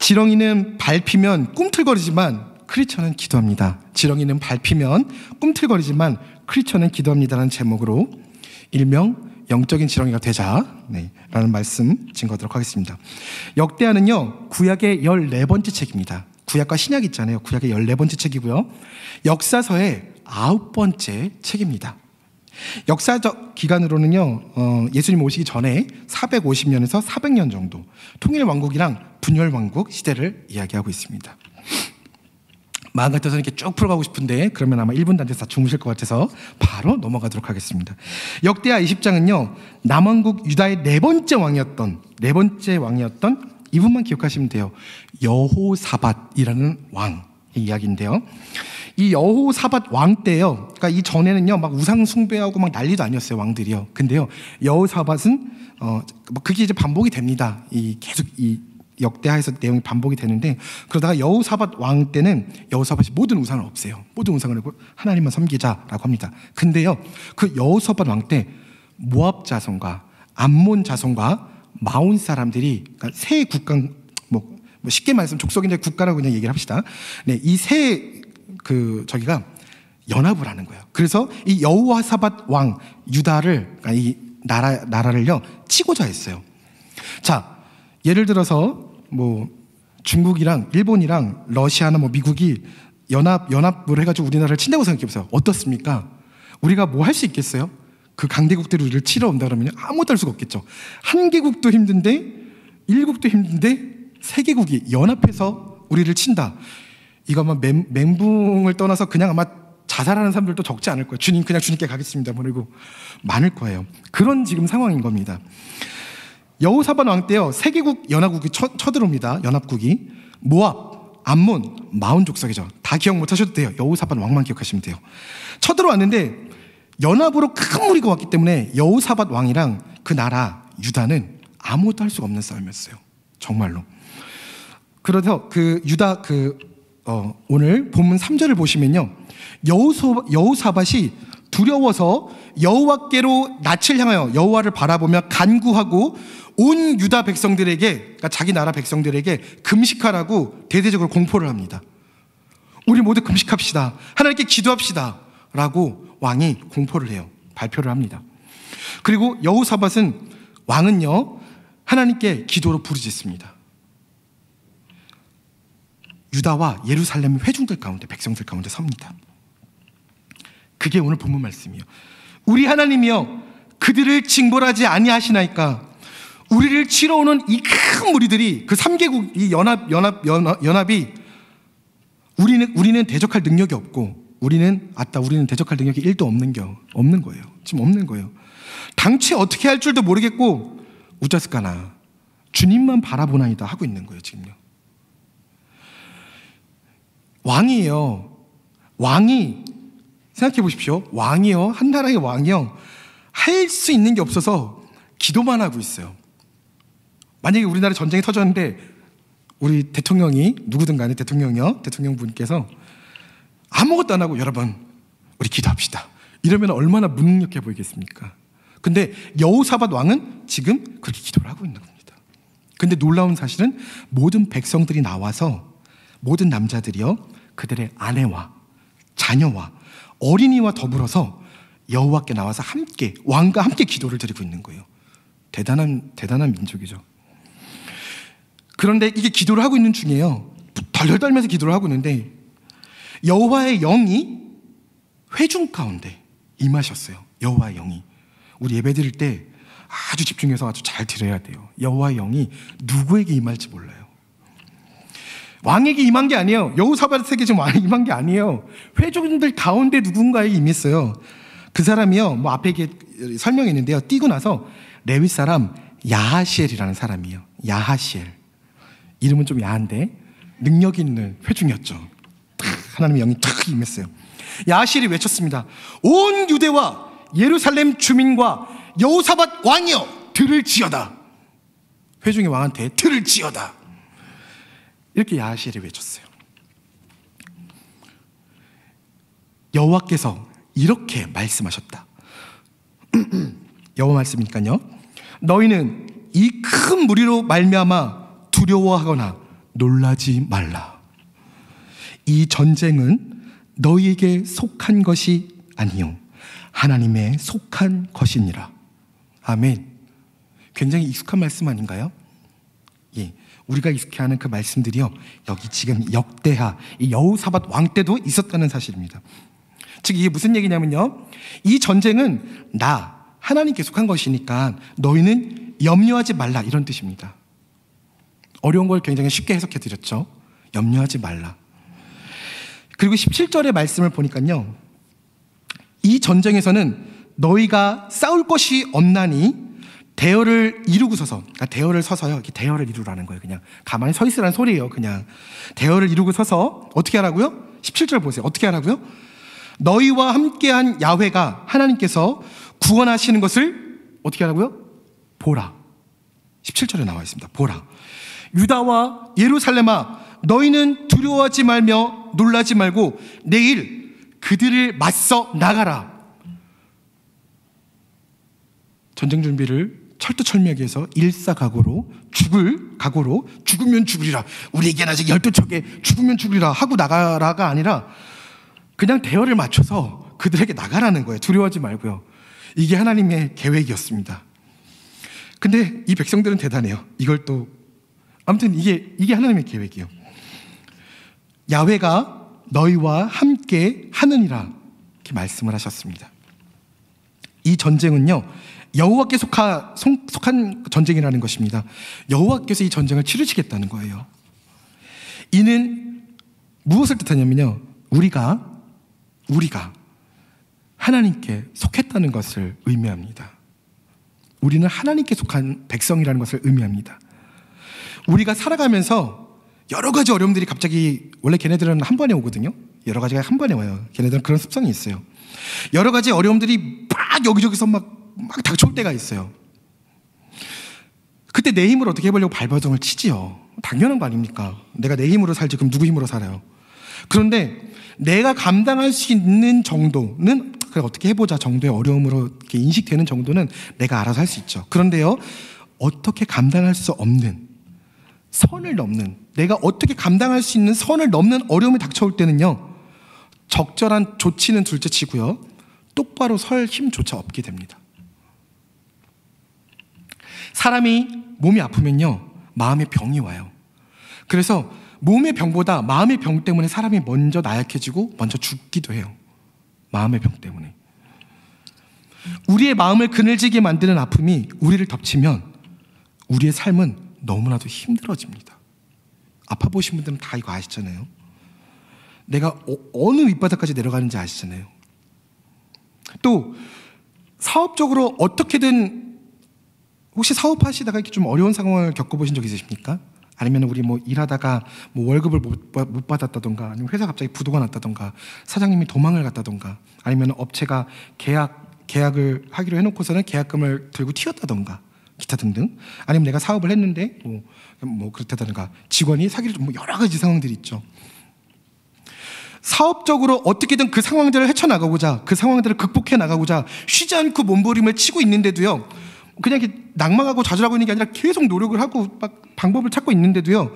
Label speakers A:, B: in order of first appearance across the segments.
A: 지렁이는 밟히면 꿈틀거리지만 크리처는 기도합니다. 지렁이는 밟히면 꿈틀거리지만 크리처는 기도합니다라는 제목으로 일명 영적인 지렁이가 되자 라는 말씀 증거하도록 하겠습니다. 역대하는요 구약의 14번째 책입니다. 구약과 신약 있잖아요. 구약의 14번째 책이고요, 역사서의 9번째 책입니다. 역사적 기간으로는요 예수님 오시기 전에 450년에서 400년 정도 통일왕국이랑 분열왕국 시대를 이야기하고 있습니다. 마음 같아서 이렇게 쭉 풀어가고 싶은데 그러면 아마 1분도 안 돼서 다 주무실 것 같아서 바로 넘어가도록 하겠습니다. 역대하 20장은요 남왕국 유다의 네 번째 왕이었던 이분만 기억하시면 돼요. 여호사밧이라는 왕의 이야기인데요, 이 여호사밧 왕 때요, 그러니까 이 전에는요 막 우상 숭배하고 막 난리도 아니었어요, 왕들이요. 근데요 여호사밧은 그게 이제 반복이 됩니다. 계속 이 역대하에서 내용이 반복이 되는데, 그러다가 여호사밧 왕 때는 여호사밧이 모든 우상을 없애요. 모든 우상을 하고 하나님만 섬기자라고 합니다. 근데요 그 여호사밧 왕 때 모압 자손과 암몬 자손과 마온 사람들이, 그러니까 세 국가, 뭐 쉽게 말하면 족속인데 국가라고 그냥 얘기를 합시다. 이 세 저기가 연합을 하는 거예요. 그래서 이 여호사밧 왕 유다를, 그러니까 이 나라를요 치고자 했어요. 자, 예를 들어서 뭐 중국이랑 일본이랑 러시아나 뭐 미국이 연합을 해가지고 우리나라를 친다고 생각해보세요. 어떻습니까? 우리가 뭐 할 수 있겠어요? 그 강대국들이 우리를 치러 온다 그러면 아무것도 할 수가 없겠죠. 한 개국도 힘든데, 일국도 힘든데, 세 개국이 연합해서 우리를 친다. 이거 아마 멘붕을 떠나서 그냥 아마 자살하는 사람들도 적지 않을 거예요. 주님, 그냥 주님께 가겠습니다. 그리고 많을 거예요. 그런 지금 상황인 겁니다. 여호사밧 왕 때요 세 개국 연합국이 쳐들어옵니다. 연합국이 모압, 암몬, 마온 족속이죠. 다 기억 못 하셔도 돼요. 여호사밧 왕만 기억하시면 돼요. 쳐들어왔는데 연합으로 큰 무리가 왔기 때문에 여호사밧 왕이랑 그 나라 유다는 아무것도 할 수가 없는 싸움이었어요. 정말로. 그래서 그 유다 오늘 본문 3절을 보시면요, 여호사밧이 두려워서 여호와께로 낯을 향하여 여호와를 바라보며 간구하고 온 유다 백성들에게, 그러니까 자기 나라 백성들에게 금식하라고 대대적으로 공포를 합니다. 우리 모두 금식합시다, 하나님께 기도합시다 라고 왕이 공포를 해요. 발표를 합니다. 그리고 여호사밧은, 왕은요 하나님께 기도로 부르짖습니다. 유다와 예루살렘의 회중들 가운데, 백성들 가운데 섭니다. 그게 오늘 본문 말씀이에요. 우리 하나님이여 그들을 징벌하지 아니하시나이까. 우리를 치러 오는 이 큰 무리들이, 그 3개국 이 연합이 우리는 대적할 능력이 없고, 우리는 대적할 능력이 1도 없는 거예요. 지금 없는 거예요. 당최 어떻게 할 줄도 모르겠고 우짜스까나 주님만 바라보나이다 하고 있는 거예요. 지금요. 왕이에요. 왕이 생각해 보십시오. 왕이요, 한 나라의 왕이요, 할 수 있는 게 없어서 기도만 하고 있어요. 만약에 우리나라 전쟁이 터졌는데 우리 대통령이, 누구든 간에 대통령분께서 아무것도 안 하고 여러분 우리 기도합시다 이러면 얼마나 무능력해 보이겠습니까? 근데 여호사밧 왕은 지금 그렇게 기도를 하고 있는 겁니다. 근데 놀라운 사실은 모든 백성들이 나와서, 모든 남자들이요 그들의 아내와 자녀와 어린이와 더불어서 여호와께 나와서 함께, 왕과 함께 기도를 드리고 있는 거예요. 대단한 민족이죠. 그런데 이게 기도를 하고 있는 중에요, 덜덜 떨면서 기도를 하고 있는데 여호와의 영이 회중 가운데 임하셨어요. 여호와의 영이. 우리 예배 드릴 때 아주 집중해서 아주 잘 드려야 돼요. 여호와의 영이 누구에게 임할지 몰라요. 왕에게 임한 게 아니에요. 여호사밧에게 지금 왕이 임한 게 아니에요. 회중들 가운데 누군가에게 임했어요. 그 사람이요, 뭐 앞에 이게 설명이 있는데요, 띄고 나서 레위 사람 야하시엘이라는 사람이에요. 야하시엘. 이름은 좀 야한데 능력 있는 회중이었죠. 하나님의 영이 탁 임했어요. 야하시엘이 외쳤습니다. 온 유대와 예루살렘 주민과 여호사밧 왕이여 들을지어다. 회중의 왕한테 들을지어다. 이렇게 야하시엘이 외쳤어요. 여호와께서 이렇게 말씀하셨다. 여호와 말씀이니까요. 너희는 이 큰 무리로 말미암아 두려워하거나 놀라지 말라. 이 전쟁은 너희에게 속한 것이 아니요 하나님에 속한 것이니라. 아멘. 굉장히 익숙한 말씀 아닌가요? 예, 우리가 익숙해하는 그 말씀들이요, 여기 지금 역대하 이 여호사밧 왕 때도 있었다는 사실입니다. 즉 이게 무슨 얘기냐면요, 이 전쟁은 나 하나님께 속한 것이니까 너희는 염려하지 말라, 이런 뜻입니다. 어려운 걸 굉장히 쉽게 해석해 드렸죠. 염려하지 말라. 그리고 17절의 말씀을 보니까요, 이 전쟁에서는 너희가 싸울 것이 없나니 대열을 이루고 서서, 그러니까 대열을 서서요, 이렇게 대열을 이루라는 거예요. 그냥 가만히 서 있으라는 소리예요. 그냥 대열을 이루고 서서 어떻게 하라고요? 17절 보세요. 어떻게 하라고요? 너희와 함께한 야훼가 하나님께서 구원하시는 것을 어떻게 하라고요? 보라. 17절에 나와 있습니다. 보라. 유다와 예루살렘아, 너희는 두려워하지 말며 놀라지 말고 내일 그들을 맞서 나가라. 전쟁 준비를 철두철미하게 해서 일사각오로, 죽을 각오로, 죽으면 죽으리라, 우리에겐 아직 12척에 죽으면 죽으리라 하고 나가라가 아니라 그냥 대열을 맞춰서 그들에게 나가라는 거예요. 두려워하지 말고요. 이게 하나님의 계획이었습니다. 근데 이 백성들은 대단해요. 이걸 또 아무튼 이게 하나님의 계획이에요. 야훼가 너희와 함께 하느니라, 이렇게 말씀을 하셨습니다. 이 전쟁은요, 여호와께 속한 전쟁이라는 것입니다. 여호와께서 이 전쟁을 치르시겠다는 거예요. 이는 무엇을 뜻하냐면요, 우리가 하나님께 속했다는 것을 의미합니다. 우리는 하나님께 속한 백성이라는 것을 의미합니다. 우리가 살아가면서 여러 가지 어려움들이 갑자기, 원래 걔네들은 한 번에 오거든요. 여러 가지가 한 번에 와요. 걔네들은 그런 습성이 있어요. 여러 가지 어려움들이 막 여기저기서 막 닥쳐올 때가 있어요. 그때 내 힘으로 어떻게 해보려고 발버둥을 치지요. 당연한 거 아닙니까? 내가 내 힘으로 살지 그럼 누구 힘으로 살아요? 그런데 내가 감당할 수 있는 정도는, 그래 어떻게 해보자 정도의 어려움으로 이렇게 인식되는 정도는 내가 알아서 할 수 있죠. 그런데요, 어떻게 감당할 수 없는, 선을 넘는, 내가 어떻게 감당할 수 있는 선을 넘는 어려움이 닥쳐올 때는요, 적절한 조치는 둘째치고요, 똑바로 설 힘조차 없게 됩니다. 사람이 몸이 아프면요, 마음의 병이 와요. 그래서 몸의 병보다 마음의 병 때문에 사람이 먼저 나약해지고 먼저 죽기도 해요. 마음의 병 때문에. 우리의 마음을 그늘지게 만드는 아픔이 우리를 덮치면 우리의 삶은 너무나도 힘들어집니다. 아파 보신 분들은 다 이거 아시잖아요. 내가 어느 밑바닥까지 내려가는지 아시잖아요. 또 사업적으로 어떻게든, 혹시 사업하시다가 이렇게 좀 어려운 상황을 겪어보신 적 있으십니까? 아니면 우리 뭐 일하다가 뭐 월급을 못 받았다던가, 아니면 회사 갑자기 부도가 났다던가, 사장님이 도망을 갔다던가, 아니면 업체가 계약을 하기로 해놓고서는 계약금을 들고 튀었다던가, 기타 등등. 아니면 내가 사업을 했는데 뭐 그렇다던가, 직원이 사기를 좀, 뭐 여러 가지 상황들이 있죠. 사업적으로 어떻게든 그 상황들을 헤쳐나가고자, 그 상황들을 극복해 나가고자 쉬지 않고 몸부림을 치고 있는데도요, 그냥 이렇게 낭망하고 좌절하고 있는 게 아니라 계속 노력을 하고 막 방법을 찾고 있는데도요,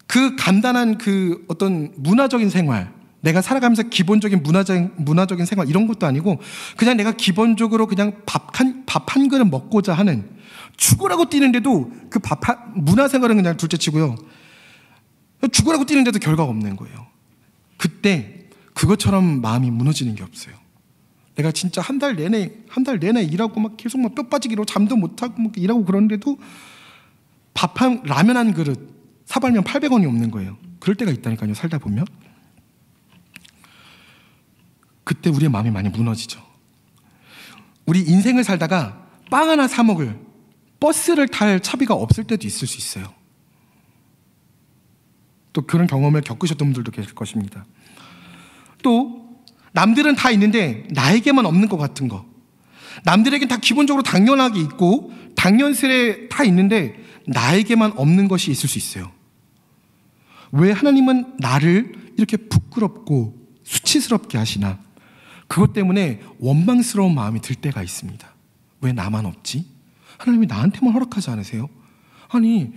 A: 그 간단한 그 어떤 문화적인 생활, 내가 살아가면서 기본적인 문화적인 생활, 이런 것도 아니고 그냥 내가 기본적으로 그냥 밥 한 그릇 먹고자 하는, 죽으라고 뛰는데도 그 문화생활은 그냥 둘째치고요, 죽으라고 뛰는데도 결과가 없는 거예요. 그때 그것처럼 마음이 무너지는 게 없어요. 내가 진짜 한 달 내내 일하고 막 계속 막 뼈 빠지기로 잠도 못 하고 막 일하고 그러는데도 라면 한 그릇 사발면 800원이 없는 거예요. 그럴 때가 있다니까요, 살다 보면. 그때 우리의 마음이 많이 무너지죠. 우리 인생을 살다가 빵 하나 사 먹을, 버스를 탈 차비가 없을 때도 있을 수 있어요. 또 그런 경험을 겪으셨던 분들도 계실 것입니다. 또 남들은 다 있는데 나에게만 없는 것 같은 거, 남들에겐 다 기본적으로 당연하게 있고 당연스레 다 있는데 나에게만 없는 것이 있을 수 있어요. 왜 하나님은 나를 이렇게 부끄럽고 수치스럽게 하시나? 그것 때문에 원망스러운 마음이 들 때가 있습니다. 왜 나만 없지? 하나님이 나한테만 허락하지 않으세요? 아니,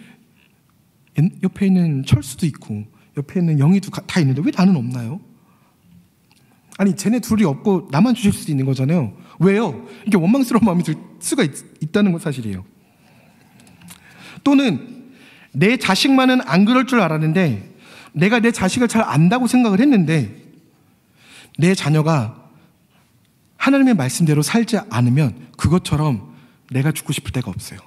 A: 옆에 있는 철수도 있고 옆에 있는 영희도 다 있는데 왜 나는 없나요? 아니 쟤네 둘이 없고 나만 주실 수도 있는 거잖아요. 왜요? 이게 원망스러운 마음이 들 수가 있다는 건 사실이에요. 또는 내 자식만은 안 그럴 줄 알았는데 내가 내 자식을 잘 안다고 생각을 했는데 내 자녀가 하나님의 말씀대로 살지 않으면 그것처럼 내가 죽고 싶을 때가 없어요.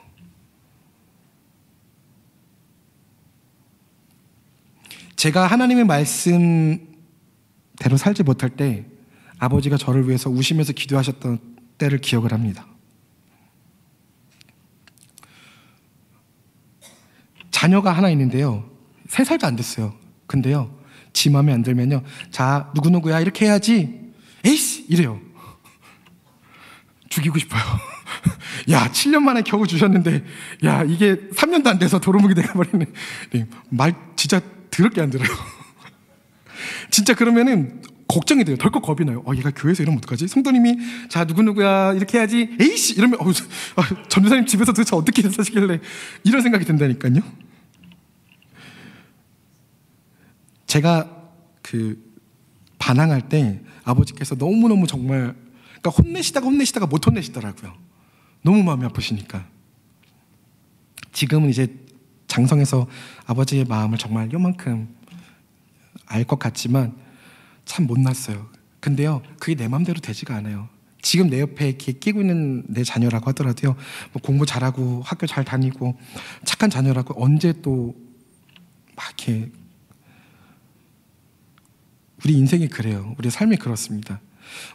A: 제가 하나님의 말씀대로 살지 못할 때 아버지가 저를 위해서 우시면서 기도하셨던 때를 기억을 합니다. 자녀가 하나 있는데요. 3살도 안 됐어요. 근데요, 지 마음에 안 들면요, 자 누구누구야 이렇게 해야지, 에이씨 이래요. 죽이고 싶어요. 야 7년 만에 겨우 주셨는데 야 이게 3년도 안 돼서 도루묵이 돼버리네. 말 진짜 더럽게 안 들어요. 진짜 그러면은 걱정이 돼요. 덜컥 겁이 나요. 얘가 교회에서 이러면 어떡하지? 성도님이 자 누구누구야 이렇게 해야지, 에이씨 이러면 전도사님 집에서 도대체 어떻게 사시길래 이런 생각이 든다니까요. 제가 반항할 때 아버지께서 너무너무 정말 혼내시다가 못 혼내시더라고요. 너무 마음이 아프시니까. 지금은 이제 장성해서 아버지의 마음을 정말 요만큼 알 것 같지만 참 못났어요. 근데요, 그게 내 마음대로 되지가 않아요. 지금 내 옆에 이렇게 끼고 있는 내 자녀라고 하더라도요, 뭐 공부 잘하고 학교 잘 다니고 착한 자녀라고 언제 또 막 이렇게, 우리 인생이 그래요. 우리 삶이 그렇습니다.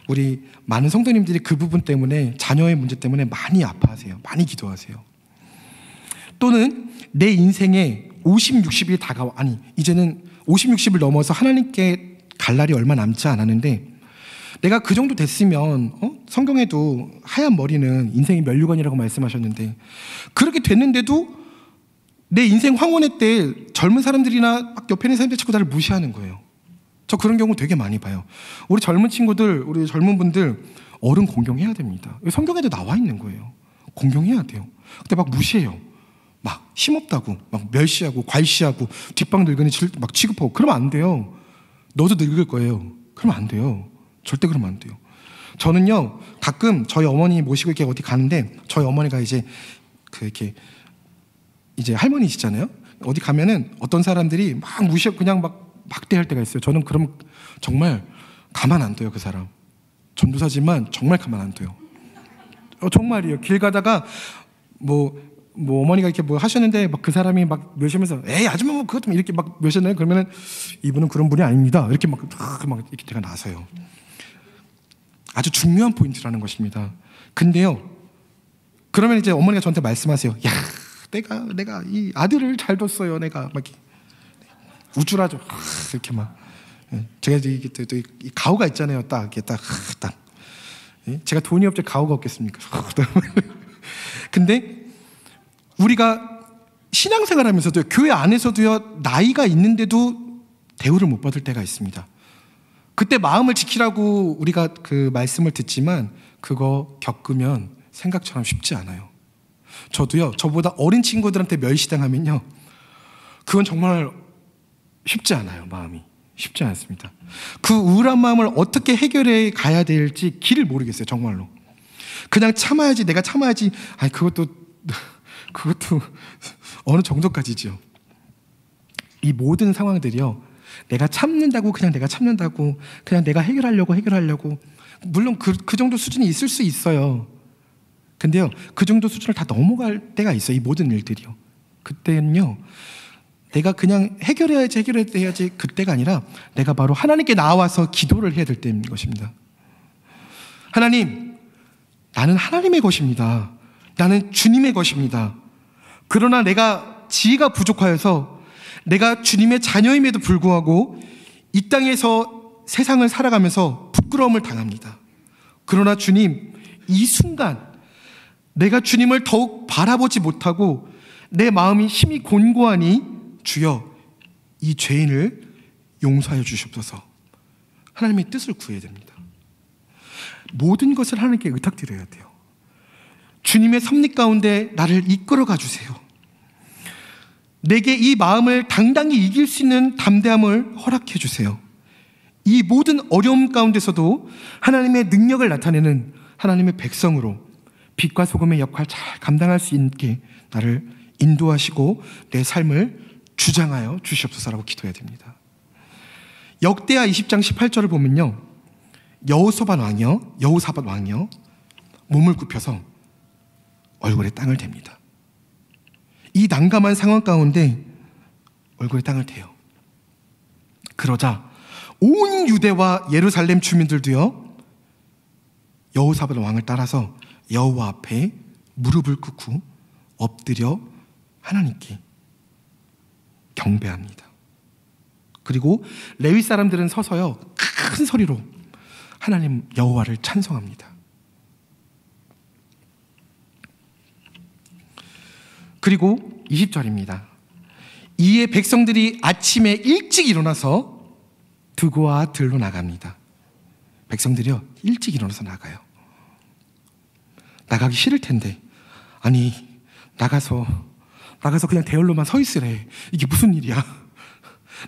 A: 우리 많은 성도님들이 그 부분 때문에, 자녀의 문제 때문에 많이 아파하세요. 많이 기도하세요. 또는 내 인생에 50, 60이 다가와, 이제는 50, 60을 넘어서 하나님께 갈 날이 얼마 남지 않았는데 내가 그 정도 됐으면, 성경에도 하얀 머리는 인생의 면류관이라고 말씀하셨는데, 그렇게 됐는데도 내 인생 황혼의 때 젊은 사람들이나 막 옆에 있는 사람들이 자꾸 나를 무시하는 거예요. 저 그런 경우 되게 많이 봐요. 우리 젊은 친구들, 우리 젊은 분들 어른 공경해야 됩니다. 성경에도 나와 있는 거예요. 공경해야 돼요. 근데 막 무시해요. 막 힘없다고 막 멸시하고 괄시하고 뒷방 늙은이 막 취급하고 그러면 안 돼요. 너도 늙을 거예요. 그러면 안 돼요. 절대 그러면 안 돼요. 저는요, 가끔 저희 어머니 모시고 이렇게 어디 가는데, 저희 어머니가 이제 이렇게 이제 할머니시잖아요. 어디 가면은 어떤 사람들이 막 무시하고 그냥 막 막대할 때가 있어요. 저는 그럼 정말 가만 안 둬요. 그 사람 전도사지만 정말 가만 안 둬요. 정말이에요. 길 가다가 뭐 어머니가 이렇게 뭐 하셨는데 막 그 사람이 막 멸시하면서 에이 아줌마 뭐 그것 좀 이렇게 막 멸시하나요? 그러면은 이분은 그런 분이 아닙니다. 이렇게 막 이렇게 제가 나서요. 아주 중요한 포인트라는 것입니다. 근데요, 그러면 이제 어머니가 저한테 말씀하세요. 야, 내가 이 아들을 잘 뒀어요. 내가 막 이렇게 우쭐하죠. 이렇게 막 제가 이게 또 이 가오가 있잖아요. 딱 이렇게 딱. 제가 돈이 없지 가오가 없겠습니까? 근데 우리가 신앙생활하면서도 교회 안에서도요, 나이가 있는데도 대우를 못 받을 때가 있습니다. 그때 마음을 지키라고 우리가 그 말씀을 듣지만 그거 겪으면 생각처럼 쉽지 않아요. 저도요, 저보다 어린 친구들한테 멸시당하면요, 그건 정말 쉽지 않아요. 마음이 쉽지 않습니다. 그 우울한 마음을 어떻게 해결해 가야 될지 길을 모르겠어요. 정말로 그냥 참아야지, 내가 참아야지. 그것도 어느 정도까지죠. 이 모든 상황들이요, 내가 참는다고 그냥 내가 참는다고 그냥 내가 해결하려고 물론 그 정도 수준이 있을 수 있어요. 근데요, 그 정도 수준을 다 넘어갈 때가 있어요. 이 모든 일들이요. 그때는요, 내가 그냥 해결해야지 그때가 아니라 내가 바로 하나님께 나와서 기도를 해야 될 때인 것입니다. 하나님, 나는 하나님의 것입니다. 나는 주님의 것입니다. 그러나 내가 지혜가 부족하여서 내가 주님의 자녀임에도 불구하고 이 땅에서 세상을 살아가면서 부끄러움을 당합니다. 그러나 주님, 이 순간 내가 주님을 더욱 바라보지 못하고 내 마음이 심히 곤고하니 주여, 이 죄인을 용서하여 주시옵소서. 하나님의 뜻을 구해야 됩니다. 모든 것을 하나님께 의탁드려야 돼요. 주님의 섭리 가운데 나를 이끌어가 주세요. 내게 이 마음을 당당히 이길 수 있는 담대함을 허락해 주세요. 이 모든 어려움 가운데서도 하나님의 능력을 나타내는 하나님의 백성으로 빛과 소금의 역할 잘 감당할 수 있게 나를 인도하시고 내 삶을 주장하여 주시옵소서라고 기도해야 됩니다. 역대하 20장 18절을 보면요, 여호사밧 왕이요 몸을 굽혀서 얼굴에 땅을 댑니다. 이 난감한 상황 가운데 얼굴에 땅을 대요. 그러자 온 유대와 예루살렘 주민들도요, 여호사밧 왕을 따라서 여호와 앞에 무릎을 꿇고 엎드려 하나님께 경배합니다. 그리고 레위 사람들은 서서요 큰 소리로 하나님 여호와를 찬송합니다. 그리고 20절입니다. 이에 백성들이 아침에 일찍 일어나서 드고와 들로 나갑니다. 백성들이요 일찍 일어나서 나가요. 나가기 싫을 텐데, 아니 나가서 그냥 대열로만 서 있으래. 이게 무슨 일이야?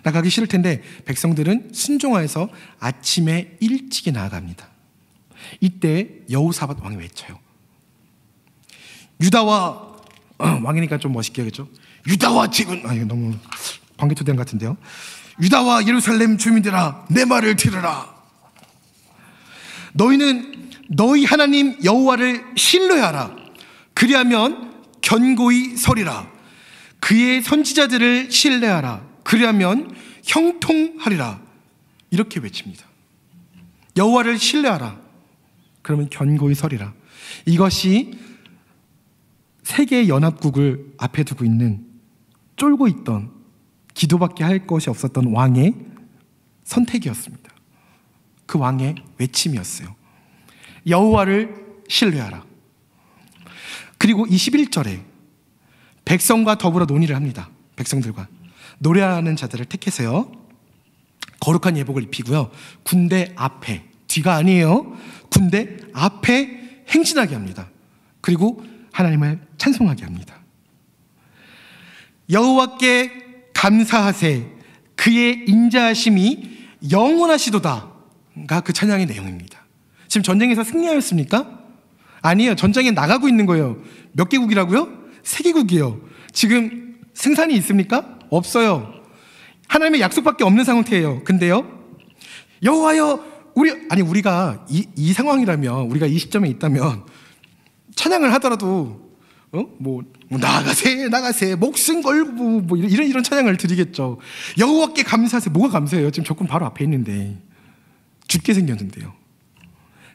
A: 나가기 싫을 텐데 백성들은 순종하여서 아침에 일찍이 나아갑니다. 이때 여호사밧 왕이 외쳐요. 유다와 왕이니까 좀 멋있게 하겠죠. 유다와 지금 이거 너무 광개토대왕 같은데요. 유다와 예루살렘 주민들아, 내 말을 들으라. 너희는 너희 하나님 여호와를 신뢰하라. 그리하면 견고히 서리라. 그의 선지자들을 신뢰하라. 그리하면 형통하리라. 이렇게 외칩니다. 여호와를 신뢰하라. 그러면 견고히 서리라. 이것이 세계연합국을 앞에 두고 있는, 쫄고 있던, 기도밖에 할 것이 없었던 왕의 선택이었습니다. 그 왕의 외침이었어요. 여호와를 신뢰하라. 그리고 21절에 백성과 더불어 논의를 합니다. 백성들과 노래하는 자들을 택해서요 거룩한 예복을 입히고요 군대 앞에, 뒤가 아니에요, 군대 앞에 행진하게 합니다. 그리고 하나님을 찬송하게 합니다. 여호와께 감사하세, 그의 인자하심이 영원하시도다가 그 찬양의 내용입니다. 지금 전쟁에서 승리하였습니까? 아니에요. 전쟁에 나가고 있는 거예요. 몇 개국이라고요? 3개국이에요. 지금 생산이 있습니까? 없어요. 하나님의 약속밖에 없는 상태예요. 근데요, 여호와여, 우리가 이 상황이라면, 우리가 이 시점에 있다면 찬양을 하더라도 나가세 목숨 걸고 이런 찬양을 드리겠죠. 여호와께 감사하세. 뭐가 감사해요? 지금 적군 바로 앞에 있는데 죽게 생겼는데요.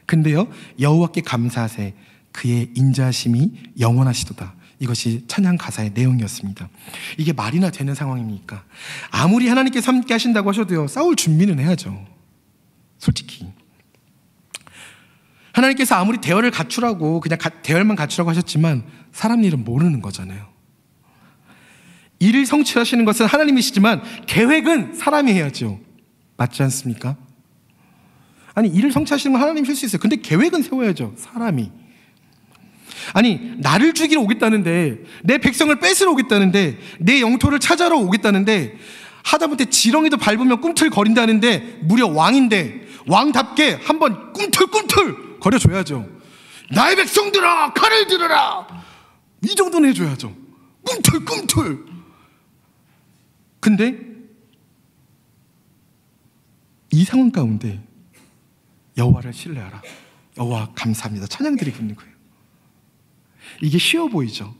A: 근데요, 여호와께 감사하세, 그의 인자하심이 영원하시도다. 이것이 찬양 가사의 내용이었습니다. 이게 말이나 되는 상황입니까? 아무리 하나님께서 함께 하신다고 하셔도요, 싸울 준비는 해야죠. 솔직히 하나님께서 아무리 대열을 갖추라고, 그냥 대열만 갖추라고 하셨지만 사람 일은 모르는 거잖아요. 일을 성취하시는 것은 하나님이시지만 계획은 사람이 해야죠. 맞지 않습니까? 아니, 일을 성취하시는 건 하나님이 할 수 있어요. 근데 계획은 세워야죠, 사람이. 아니, 나를 죽이러 오겠다는데, 내 백성을 뺏으러 오겠다는데, 내 영토를 찾아러 오겠다는데, 하다못해 지렁이도 밟으면 꿈틀거린다는데, 무려 왕인데 왕답게 한번 꿈틀꿈틀 거려줘야죠. 나의 백성들아, 칼을 들어라. 이 정도는 해줘야죠. 꿈틀꿈틀. 근데 이 상황 가운데 여호와를 신뢰하라, 여호와 감사합니다, 찬양 드리고 있는 거예요. 이게 쉬워 보이죠?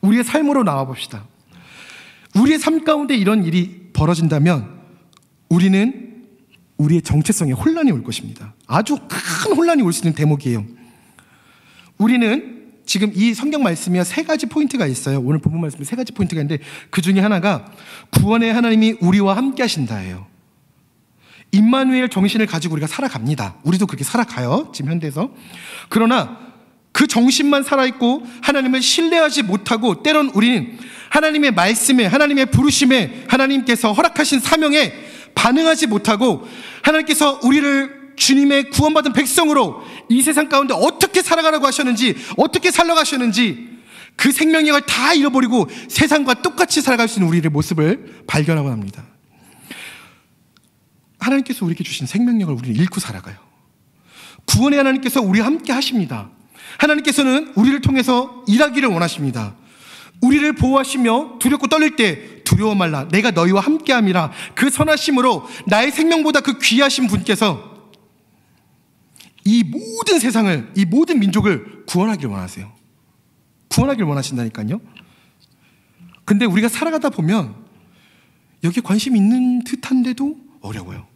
A: 우리의 삶으로 나와봅시다. 우리의 삶 가운데 이런 일이 벌어진다면 우리는 우리의 정체성에 혼란이 올 것입니다. 아주 큰 혼란이 올 수 있는 대목이에요. 우리는 지금 이 성경 말씀이 3가지 포인트가 있어요. 오늘 본문 말씀에 3가지 포인트가 있는데, 그 중에 하나가 구원의 하나님이 우리와 함께 하신다예요. 임마누엘 정신을 가지고 우리가 살아갑니다. 우리도 그렇게 살아가요, 지금 현대에서. 그러나 그 정신만 살아있고 하나님을 신뢰하지 못하고, 때론 우리는 하나님의 말씀에, 하나님의 부르심에, 하나님께서 허락하신 사명에 반응하지 못하고, 하나님께서 우리를 주님의 구원받은 백성으로 이 세상 가운데 어떻게 살아가라고 하셨는지, 어떻게 살아가셨는지 그 생명력을 다 잃어버리고 세상과 똑같이 살아갈 수 있는 우리의 모습을 발견하고 합니다. 하나님께서 우리에게 주신 생명력을 우리는 잃고 살아가요. 구원의 하나님께서 우리와 함께 하십니다. 하나님께서는 우리를 통해서 일하기를 원하십니다. 우리를 보호하시며 두렵고 떨릴 때 두려워 말라 내가 너희와 함께함이라 그 선하심으로 나의 생명보다 그 귀하신 분께서 이 모든 세상을, 이 모든 민족을 구원하기를 원하세요. 구원하기를 원하신다니까요. 근데 우리가 살아가다 보면 여기에 관심 있는 듯한데도 어려워요.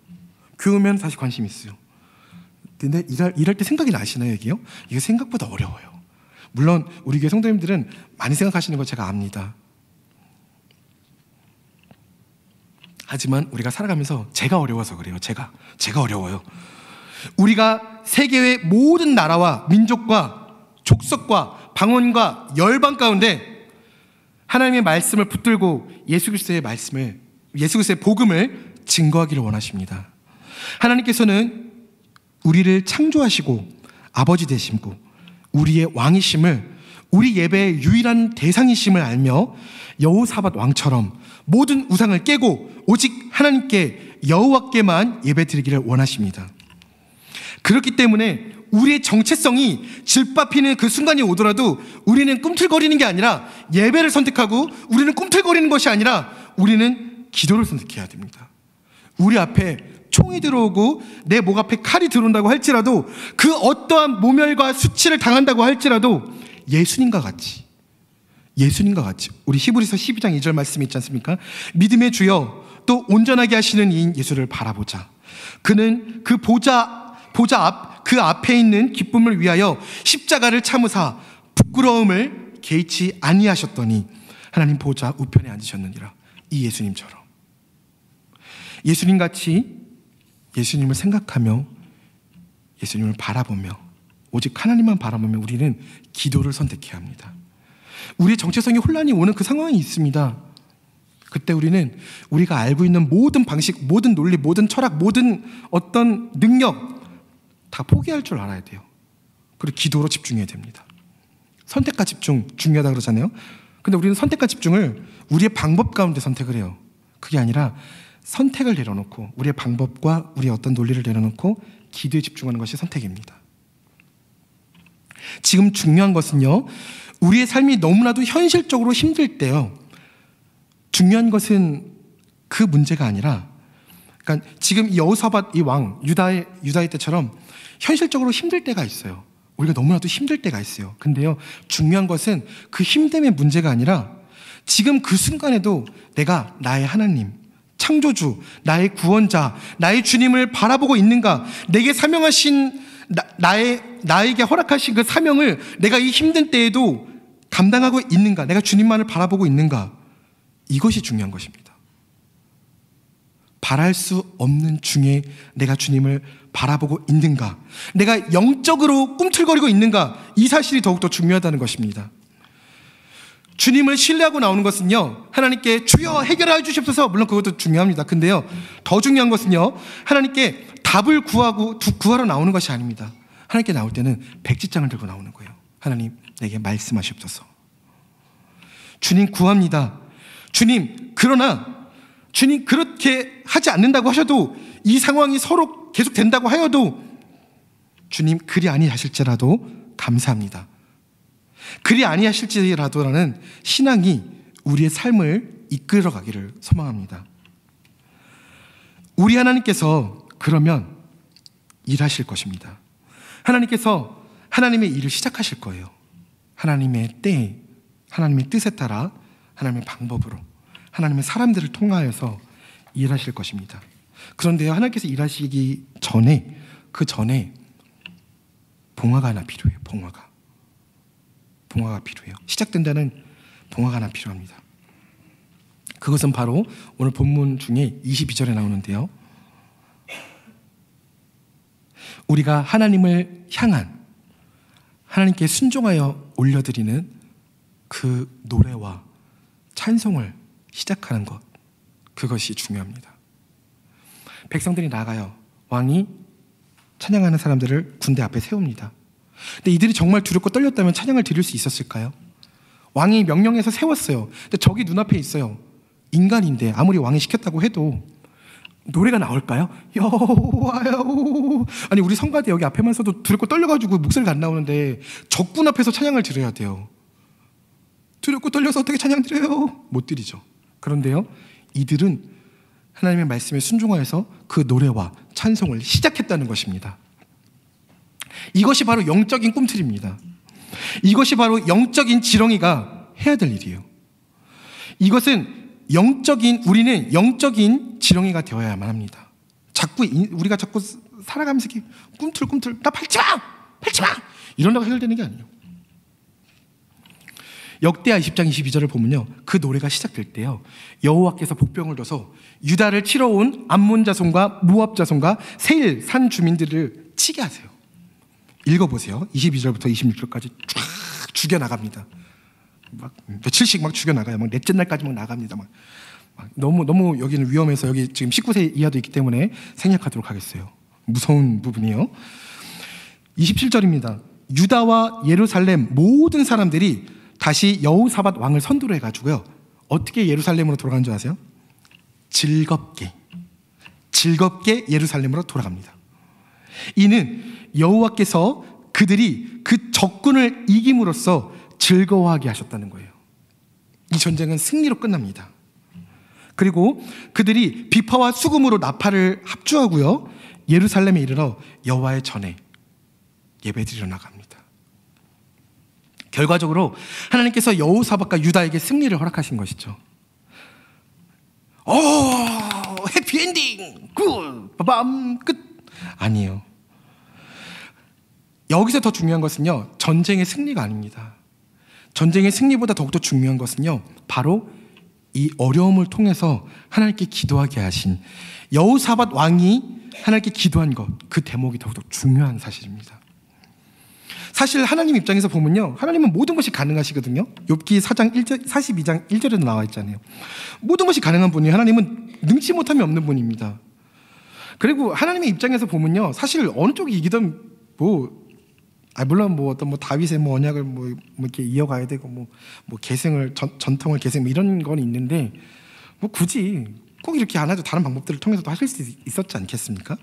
A: 교회면 사실 관심 있어요. 근데 일할 때 생각이 나시나요, 여기요? 이게 생각보다 어려워요. 물론 우리 교회 성도님들은 많이 생각하시는 거 제가 압니다. 하지만 우리가 살아가면서 제가 어려워서 그래요. 제가 어려워요. 우리가 세계의 모든 나라와 민족과 족속과 방언과 열방 가운데 하나님의 말씀을 붙들고 예수 그리스도의 복음을 증거하기를 원하십니다. 하나님께서는 우리를 창조하시고 아버지 되시고 우리의 왕이심을, 우리 예배의 유일한 대상이심을 알며 여호사밧 왕처럼 모든 우상을 깨고 오직 하나님께 여호와께만 예배드리기를 원하십니다. 그렇기 때문에 우리의 정체성이 질밥히는 그 순간이 오더라도 우리는 꿈틀거리는 게 아니라 예배를 선택하고, 우리는 꿈틀거리는 것이 아니라 우리는 기도를 선택해야 됩니다. 우리 앞에 총이 들어오고 내 목 앞에 칼이 들어온다고 할지라도, 그 어떠한 모멸과 수치를 당한다고 할지라도 예수님과 같이 우리 히브리서 12장 2절 말씀이 있지 않습니까? 믿음의 주여 또 온전하게 하시는 이인 예수를 바라보자. 그는 그 그 앞에 있는 기쁨을 위하여 십자가를 참으사 부끄러움을 개의치 아니하셨더니 하나님 보좌 우편에 앉으셨느니라. 이 예수님처럼 예수님같이 예수님을 생각하며 예수님을 바라보며 오직 하나님만 바라보며 우리는 기도를 선택해야 합니다. 우리의 정체성이 혼란이 오는 그 상황이 있습니다. 그때 우리는 우리가 알고 있는 모든 방식, 모든 논리, 모든 철학, 모든 어떤 능력 다 포기할 줄 알아야 돼요. 그리고 기도로 집중해야 됩니다. 선택과 집중 중요하다 그러잖아요. 근데 우리는 선택과 집중을 우리의 방법 가운데 선택을 해요. 그게 아니라 선택을 내려놓고 우리의 방법과 우리의 어떤 논리를 내려놓고 기도에 집중하는 것이 선택입니다. 지금 중요한 것은요, 우리의 삶이 너무나도 현실적으로 힘들 때요, 중요한 것은 그 문제가 아니라, 그러니까 지금 여호사밧 이 왕 유다의 때처럼 현실적으로 힘들 때가 있어요. 우리가 너무나도 힘들 때가 있어요. 근데요, 중요한 것은 그 힘듦의 문제가 아니라 지금 그 순간에도 내가 나의 하나님, 창조주, 나의 구원자, 나의 주님을 바라보고 있는가, 내게 사명하신 나에게 허락하신 그 사명을 내가 이 힘든 때에도 감당하고 있는가, 내가 주님만을 바라보고 있는가, 이것이 중요한 것입니다. 바랄 수 없는 중에 내가 주님을 바라보고 있는가, 내가 영적으로 꿈틀거리고 있는가, 이 사실이 더욱더 중요하다는 것입니다. 주님을 신뢰하고 나오는 것은요, 하나님께 주여 해결해 주시옵소서, 물론 그것도 중요합니다. 근데요, 더 중요한 것은요, 하나님께 답을 구하러 나오는 것이 아닙니다. 하나님께 나올 때는 백지장을 들고 나오는 거예요. 하나님, 내게 말씀하시옵소서. 주님 구합니다. 주님, 그러나 주님 그렇게 하지 않는다고 하셔도, 이 상황이 서로 계속 된다고 하여도 주님 그리 아니하실지라도 감사합니다. 그리 아니하실지라도라는 신앙이 우리의 삶을 이끌어가기를 소망합니다. 우리 하나님께서 그러면 일하실 것입니다. 하나님께서 하나님의 일을 시작하실 거예요. 하나님의 때에, 하나님의 뜻에 따라, 하나님의 방법으로, 하나님의 사람들을 통하여서 일하실 것입니다. 그런데요, 하나님께서 일하시기 전에, 그 전에 봉화가 하나 필요해요. 봉화가 필요해요. 시작된다는 봉화가 하나 필요합니다. 그것은 바로 오늘 본문 중에 22절에 나오는데요, 우리가 하나님을 향한, 하나님께 순종하여 올려드리는 그 노래와 찬송을 시작하는 것, 그것이 중요합니다. 백성들이 나가요. 왕이 찬양하는 사람들을 군대 앞에 세웁니다. 근데 이들이 정말 두렵고 떨렸다면 찬양을 드릴 수 있었을까요? 왕이 명령해서 세웠어요. 근데 적이 눈앞에 있어요. 인간인데 아무리 왕이 시켰다고 해도 노래가 나올까요? 여호와여. 아니 우리 성가대 여기 앞에만 서도 두렵고 떨려가지고 목소리가 안 나오는데 적군 앞에서 찬양을 드려야 돼요. 두렵고 떨려서 어떻게 찬양 드려요? 못 드리죠. 그런데요, 이들은 하나님의 말씀에 순종하여서 그 노래와 찬송을 시작했다는 것입니다. 이것이 바로 영적인 꿈틀입니다. 이것이 바로 영적인 지렁이가 해야 될 일이에요. 이것은 우리는 영적인 지렁이가 되어야만 합니다. 우리가 자꾸 살아가면서 이렇게 꿈틀꿈틀, 나 밟지 마! 이런다고 해결되는 게 아니에요. 역대하 20장 22절을 보면요, 그 노래가 시작될 때요, 여호와께서 복병을 둬서 유다를 치러 온 암몬 자손과 모압 자손과 세일 산 주민들을 치게 하세요. 읽어보세요. 22절부터 26절까지 쫙 죽여나갑니다. 막 며칠씩 막 죽여나가요. 막 넷째 날까지 막 나갑니다. 막 너무 여기는 위험해서 여기 지금 19세 이하도 있기 때문에 생략하도록 하겠어요. 무서운 부분이요. 27절입니다. 유다와 예루살렘 모든 사람들이 다시 여호사밧 왕을 선두로 해가지고요, 어떻게 예루살렘으로 돌아간 줄 아세요? 즐겁게 예루살렘으로 돌아갑니다. 이는 여호와께서 그들이 그 적군을 이김으로써 즐거워하게 하셨다는 거예요. 이 전쟁은 승리로 끝납니다. 그리고 그들이 비파와 수금으로 나팔을 합주하고요, 예루살렘에 이르러 여호와의 전에 예배드리러 나갑니다. 결과적으로 하나님께서 여호사밧과 유다에게 승리를 허락하신 것이죠. 해피엔딩! 굿! 빠밤! 끝! 아니에요. 여기서 더 중요한 것은요, 전쟁의 승리가 아닙니다. 전쟁의 승리보다 더욱더 중요한 것은요, 바로 이 어려움을 통해서 하나님께 기도하게 하신 여호사밧 왕이 하나님께 기도한 것, 그 대목이 더욱더 중요한 사실입니다. 사실 하나님 입장에서 보면요, 하나님은 모든 것이 가능하시거든요. 욥기 4장 42장 1절에도 나와 있잖아요. 모든 것이 가능한 분이, 하나님은 능치 못함이 없는 분입니다. 그리고 하나님의 입장에서 보면요, 사실 어느 쪽이 이기든 물론 어떤 다윗의 언약을 이렇게 이어가야 되고 계승을 전통을 계승 이런 건 있는데 굳이 꼭 이렇게 안 해도 다른 방법들을 통해서도 하실 수 있었지 않겠습니까?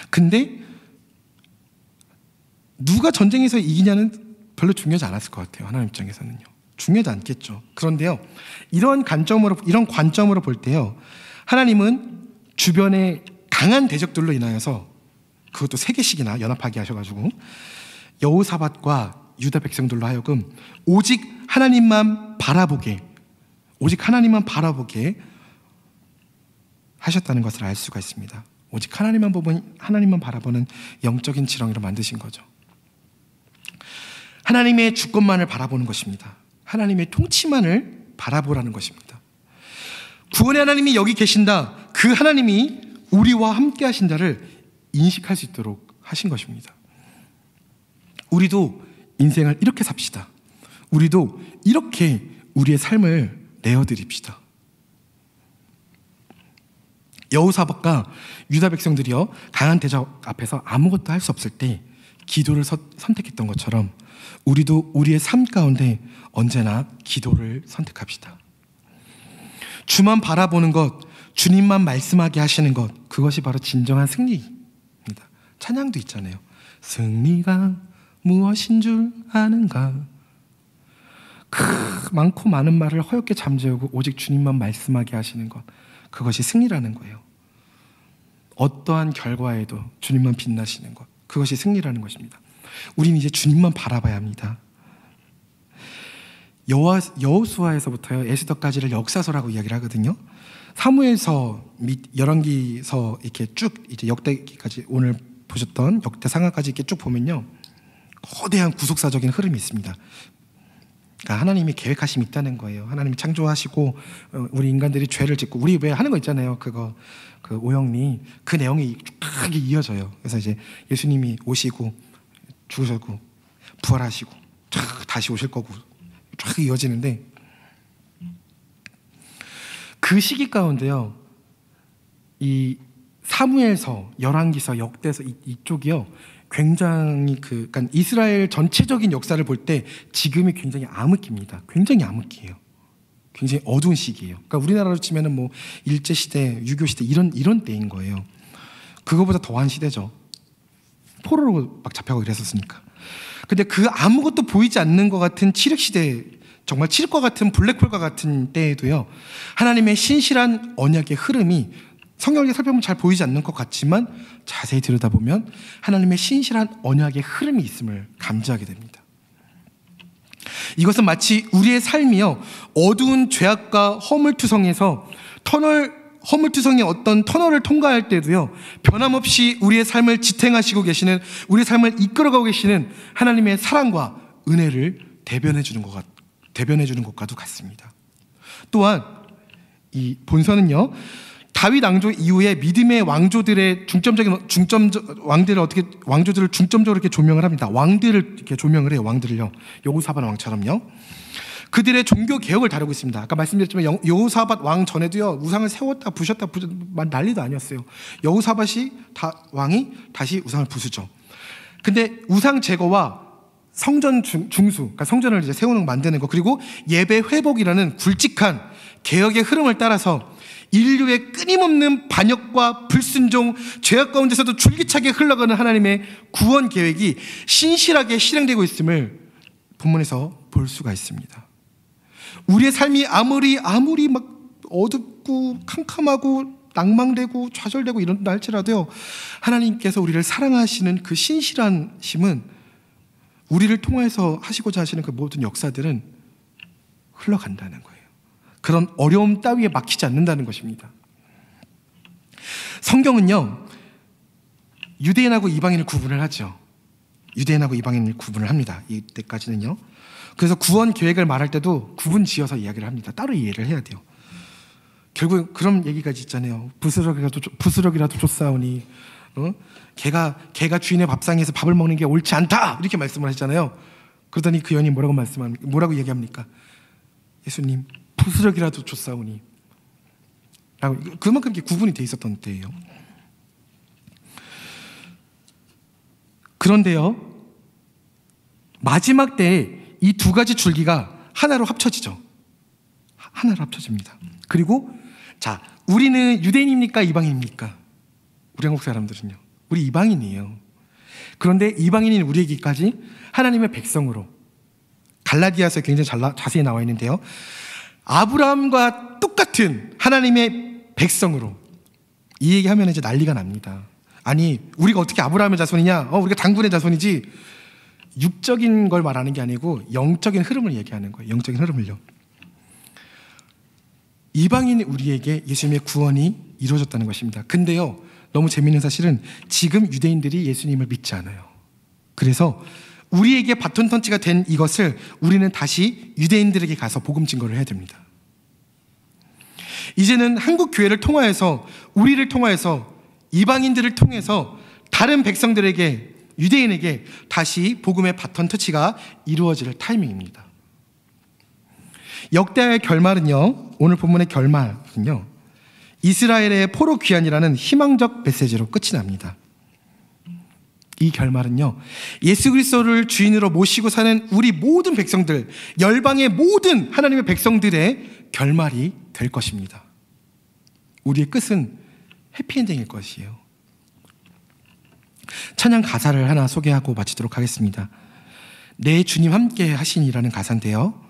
A: 근데 누가 전쟁에서 이기냐는 별로 중요하지 않았을 것 같아요. 하나님 입장에서는요. 중요하지 않겠죠. 그런데요, 이런 관점으로 볼 때요, 하나님은 주변의 강한 대적들로 인하여서, 그것도 3개씩이나 연합하게 하셔가지고 여호사밧과 유다 백성들로 하여금 오직 하나님만 바라보게 하셨다는 것을 알 수가 있습니다. 오직 하나님만 바라보는 영적인 지렁이로 만드신 거죠. 하나님의 주권만을 바라보는 것입니다. 하나님의 통치만을 바라보라는 것입니다. 구원의 하나님이 여기 계신다, 그 하나님이 우리와 함께 하신다를 인식할 수 있도록 하신 것입니다. 우리도 인생을 이렇게 삽시다. 우리도 이렇게 우리의 삶을 내어드립시다. 여호사밧과 유다 백성들이요, 강한 대적 앞에서 아무것도 할 수 없을 때 기도를 선택했던 것처럼 우리도 우리의 삶 가운데 언제나 기도를 선택합시다. 주만 바라보는 것, 주님만 말씀하게 하시는 것, 그것이 바로 진정한 승리입니다. 찬양도 있잖아요. 승리가 무엇인 줄 아는가. 많고 많은 말을 허옇게 잠재우고 오직 주님만 말씀하게 하시는 것, 그것이 승리라는 거예요. 어떠한 결과에도 주님만 빛나시는 것, 그것이 승리라는 것입니다. 우리는 이제 주님만 바라봐야 합니다. 여호수아에서부터요, 에스더까지를 역사서라고 이야기를 하거든요. 사무엘서 및 열왕기서 이렇게 쭉 이제 역대기까지, 오늘 보셨던 역대상하까지 이렇게 쭉 보면요, 거대한 구속사적인 흐름이 있습니다. 그러니까 하나님이 계획하심이 있다는 거예요. 하나님이 창조하시고 우리 인간들이 죄를 짓고, 우리 왜 하는 거 있잖아요. 그 오영리, 그 내용이 쫙 이어져요. 그래서 이제 예수님이 오시고 죽으셨고 부활하시고 쫙 다시 오실 거고 쫙 이어지는데, 그 시기 가운데요, 이 사무엘서, 열왕기서, 역대서 이쪽이요, 굉장히 그러니까 이스라엘 전체적인 역사를 볼 때 지금이 굉장히 암흑기입니다. 굉장히 암흑기예요. 굉장히 어두운 시기예요. 그러니까 우리나라로 치면은 뭐 일제 시대, 유교 시대 이런 때인 거예요. 그거보다 더한 시대죠. 포로로 막 잡혀가고 이랬었으니까. 근데 그 아무것도 보이지 않는 것 같은 칠흑 시대, 정말 칠흑과 같은 블랙홀과 같은 때에도요, 하나님의 신실한 언약의 흐름이 성경을 살펴보면 잘 보이지 않는 것 같지만 자세히 들여다보면 하나님의 신실한 언약의 흐름이 있음을 감지하게 됩니다. 이것은 마치 우리의 삶이요, 어두운 죄악과 허물투성의 어떤 터널을 통과할 때도요, 변함없이 우리의 삶을 지탱하시고 계시는, 우리의 삶을 이끌어가고 계시는 하나님의 사랑과 은혜를 대변해 주는 것과도 같습니다. 또한 이 본서는요, 다윗 왕조 이후에 믿음의 왕조들의 왕조들을 중점적으로 이렇게 조명을 합니다. 왕들을 이렇게 조명을 해요. 왕들을요. 여호사밧 왕처럼요. 그들의 종교 개혁을 다루고 있습니다. 아까 말씀드렸지만 여호사밧 왕 전에도요, 우상을 세웠다 부셨다 난리도 아니었어요. 여호사밧이 왕이 다시 우상을 부수죠. 근데 우상 제거와 성전 중수, 그러니까 성전을 이제 만드는 거, 그리고 예배 회복이라는 굵직한 개혁의 흐름을 따라서 인류의 끊임없는 반역과 불순종, 죄악 가운데서도 줄기차게 흘러가는 하나님의 구원 계획이 신실하게 실행되고 있음을 본문에서 볼 수가 있습니다. 우리의 삶이 아무리 막 어둡고 캄캄하고 낭망되고 좌절되고 이런다 할지라도요, 하나님께서 우리를 사랑하시는 그 신실한 심은 우리를 통해서 하시고자 하시는 그 모든 역사들은 흘러간다는 거예요. 그런 어려움 따위에 막히지 않는다는 것입니다. 성경은요, 유대인하고 이방인을 구분을 하죠. 유대인하고 이방인을 구분을 합니다. 이때까지는요. 그래서 구원 계획을 말할 때도 구분 지어서 이야기를 합니다. 따로 이해를 해야 돼요. 결국 그런 얘기까지 있잖아요. 부스럭이라도 쫓사오니 개가 주인의 밥상에서 밥을 먹는 게 옳지 않다, 이렇게 말씀을 하잖아요. 그러더니 그 여인이 뭐라고 얘기합니까? 예수님, 부스럭이라도 쫓사오니. 그만큼 이렇게 구분이 돼 있었던 때예요. 그런데요, 마지막 때에 이 두 가지 줄기가 하나로 합쳐지죠. 하나로 합쳐집니다. 그리고 자, 우리는 유대인입니까? 이방인입니까? 우리 한국 사람들은요, 우리 이방인이에요. 그런데 이방인인 우리에게까지 하나님의 백성으로, 갈라디아서에 굉장히 자세히 나와 있는데요, 아브라함과 똑같은 하나님의 백성으로, 이 얘기하면 이제 난리가 납니다. 아니, 우리가 어떻게 아브라함의 자손이냐? 우리가 당군의 자손이지. 육적인 걸 말하는 게 아니고 영적인 흐름을 얘기하는 거예요. 영적인 흐름을요. 이방인 우리에게 예수님의 구원이 이루어졌다는 것입니다. 근데요, 너무 재미있는 사실은 지금 유대인들이 예수님을 믿지 않아요. 그래서 우리에게 바톤 터치가 된 이것을 우리는 다시 유대인들에게 가서 복음 증거를 해야 됩니다. 이제는 한국 교회를 통하여서, 우리를 통하여서, 이방인들을 통해서 다른 백성들에게, 유대인에게 다시 복음의 바톤 터치가 이루어질 타이밍입니다. 역대의 결말은요, 오늘 본문의 결말은요, 이스라엘의 포로 귀환이라는 희망적 메시지로 끝이 납니다. 이 결말은요, 예수 그리스도를 주인으로 모시고 사는 우리 모든 백성들, 열방의 모든 하나님의 백성들의 결말이 될 것입니다. 우리의 끝은 해피엔딩일 것이에요. 찬양 가사를 하나 소개하고 마치도록 하겠습니다. 내 주님 함께 하시니라는 가사인데요,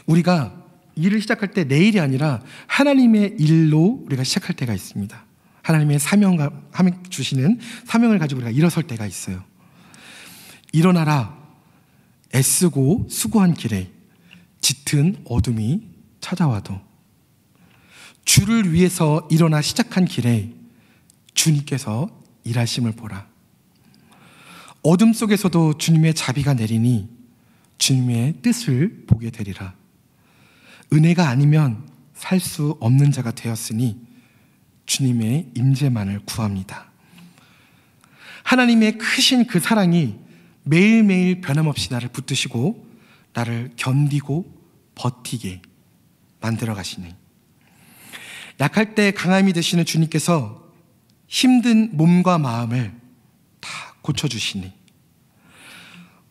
A: 우리가 일을 시작할 때 내일이 아니라 하나님의 일로 우리가 시작할 때가 있습니다. 하나님의 주시는 사명을 가지고 우리가 일어설 때가 있어요. 일어나라, 애쓰고 수고한 길에 짙은 어둠이 찾아와도 주를 위해서 일어나 시작한 길에 주님께서 일하심을 보라. 어둠 속에서도 주님의 자비가 내리니 주님의 뜻을 보게 되리라. 은혜가 아니면 살 수 없는 자가 되었으니 주님의 임재만을 구합니다. 하나님의 크신 그 사랑이 매일매일 변함없이 나를 붙드시고 나를 견디고 버티게 만들어 가시니, 약할 때 강함이 되시는 주님께서 힘든 몸과 마음을 다 고쳐주시니,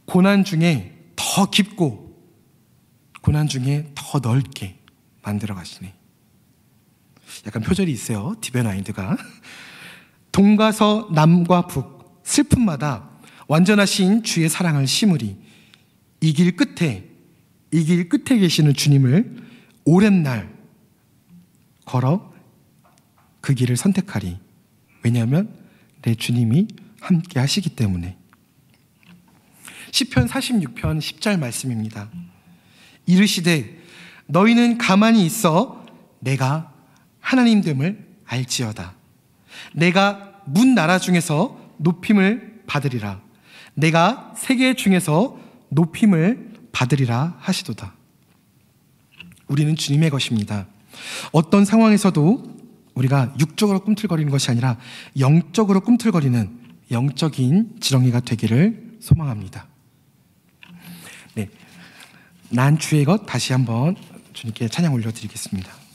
A: 고난 중에 더 깊고 고난 중에 더 넓게 만들어 가시니. 약간 표절이 있어요, 디베나인드가. 동과 남과 북 슬픔마다 완전하신 주의 사랑을 심으리. 이 길 끝에 계시는 주님을 오랜 날 걸어 그 길을 선택하리. 왜냐하면 내 주님이 함께 하시기 때문에. 시편 46편 10절 말씀입니다. 이르시되 너희는 가만히 있어 내가 하나님됨을 알지어다. 내가 문 나라 중에서 높임을 받으리라. 내가 세계 중에서 높임을 받으리라 하시도다. 우리는 주님의 것입니다. 어떤 상황에서도 우리가 육적으로 꿈틀거리는 것이 아니라 영적으로 꿈틀거리는 영적인 지렁이가 되기를 소망합니다. 네, 난 주의 것 다시 한번 주님께 찬양 올려드리겠습니다.